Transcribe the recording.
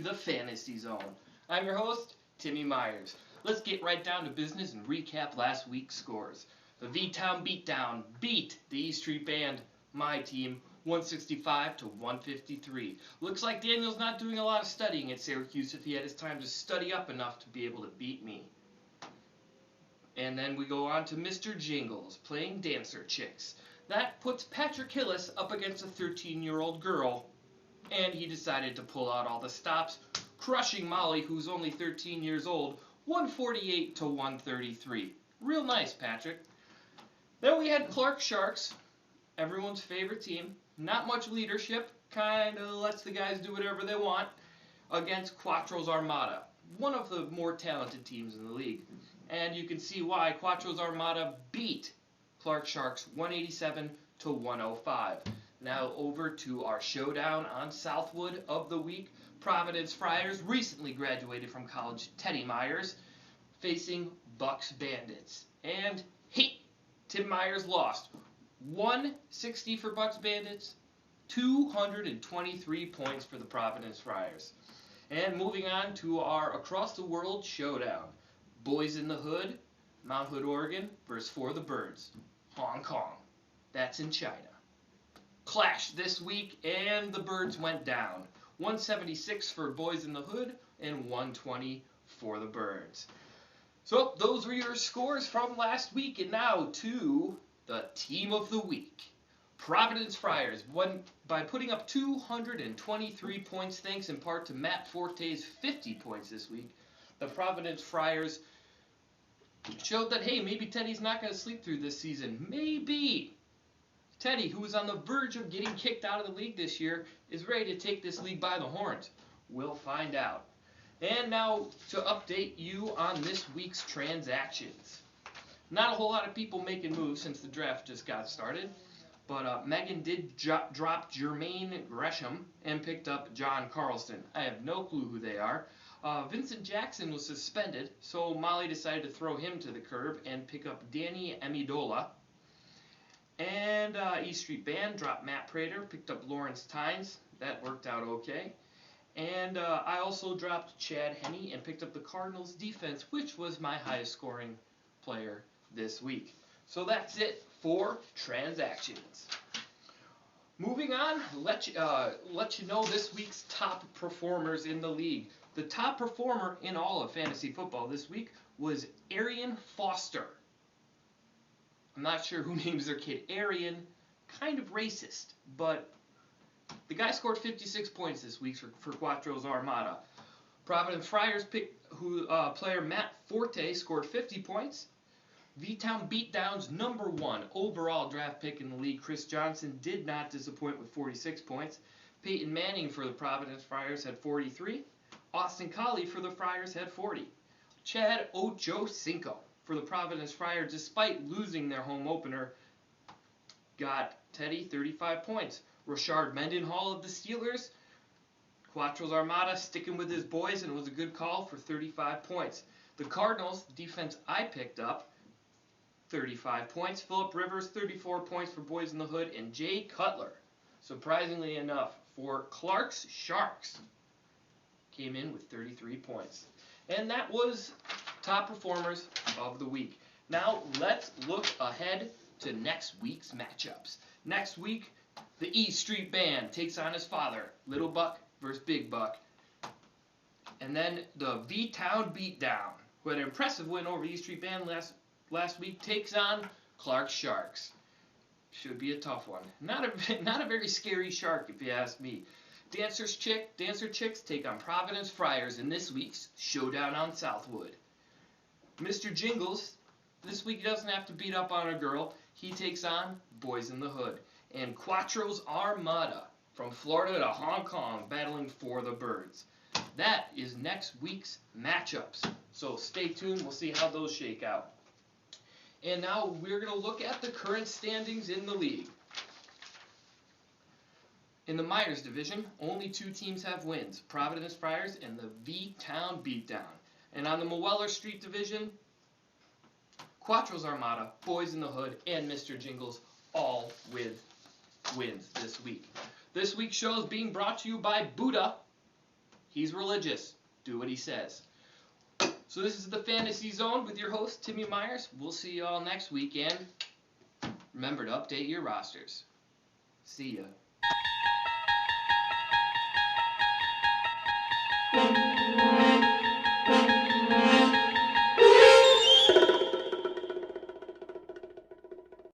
to the Fantasy Zone. I'm your host, Timmy Myers. Let's get right down to business and recap last week's scores. The V-Town Beatdown beat the E Street Band, my team, 165 to 153. Looks like Daniel's not doing a lot of studying at Syracuse if he had his time to study up enough to be able to beat me. And then we go on to Mr. Jingles playing Dancer Chicks. That puts Patrick Hillis up against a 13-year-old girl, and he decided to pull out all the stops, crushing Molly, who's only 13 years old, 148 to 133. Real nice, Patrick. Then we had Clark Sharks, everyone's favorite team. Not much leadership, kind of lets the guys do whatever they want, against Quattro's Armada, one of the more talented teams in the league. And you can see why Quattro's Armada beat Clark Sharks 187 to 105. Now over to our showdown on Southwood of the week. Providence Friars, recently graduated from college, Teddy Myers, facing Bucks Bandits. And Tim Myers lost. 160 for Bucks Bandits, 223 points for the Providence Friars. And moving on to our across the world showdown. Boys in the Hood, Mount Hood, Oregon, versus For the Birds, Hong Kong. That's in China. Clash this week, and the Birds went down. 176 for Boys in the Hood, and 120 for the Birds. So, those were your scores from last week, and now to the Team of the Week. Providence Friars won by putting up 223 points, thanks in part to Matt Forte's 50 points this week. The Providence Friars showed that, hey, maybe Teddy's not going to sleep through this season. Maybe. Teddy, who is on the verge of getting kicked out of the league this year, is ready to take this league by the horns. We'll find out. And now to update you on this week's transactions. Not a whole lot of people making moves since the draft just got started, but Megan did drop Jermaine Gresham and picked up John Carlson. I have no clue who they are. Vincent Jackson was suspended, so Molly decided to throw him to the curb and pick up Danny Amidola. And E Street Band dropped Matt Prater, picked up Lawrence Tynes. That worked out okay. And I also dropped Chad Henne and picked up the Cardinals defense, which was my highest scoring player this week. So that's it for transactions. Moving on, let you know this week's top performers in the league. The top performer in all of fantasy football this week was Arian Foster. I'm not sure who names their kid Arian. Kind of racist, but the guy scored 56 points this week for Quattro's Armada. Providence Friars player Matt Forte scored 50 points. V-Town Beatdown's #1 overall draft pick in the league, Chris Johnson, did not disappoint with 46 points. Peyton Manning for the Providence Friars had 43. Austin Collie for the Friars had 40. Chad Ochocinco for the Providence Friars, despite losing their home opener, got Teddy 35 points. Rashard Mendenhall of the Steelers, Quattro's Armada, sticking with his boys, and it was a good call for 35 points. The Cardinals, the defense I picked up, 35 points. Phillip Rivers, 34 points for Boys in the Hood. And Jay Cutler, surprisingly enough, for Clark's Sharks, came in with 33 points. And that was top performers of the week. Now, let's look ahead to next week's matchups. Next week, the E Street Band takes on his father, Little Buck versus Big Buck. And then the V-Town Beatdown, who had an impressive win over E Street Band last week, takes on Clark Sharks. Should be a tough one. Not a very scary shark, if you ask me. Dancer Chicks take on Providence Friars in this week's Showdown on Southwood. Mr. Jingles, this week he doesn't have to beat up on a girl. He takes on Boys in the Hood. And Quattro's Armada, from Florida to Hong Kong, battling for the Birds. That is next week's matchups. So stay tuned. We'll see how those shake out. And now we're going to look at the current standings in the league. In the Myers division, only 2 teams have wins, Providence Friars and the V-Town Beatdown. And on the Moeller Street division, Quattro's Armada, Boys in the Hood, and Mr. Jingles, all with wins this week. This week's show is being brought to you by Buddha, He's religious. Do what he says. So this is the Fantasy Zone with your host, Timmy Myers. We'll see you all next weekend. Remember to update your rosters. See ya.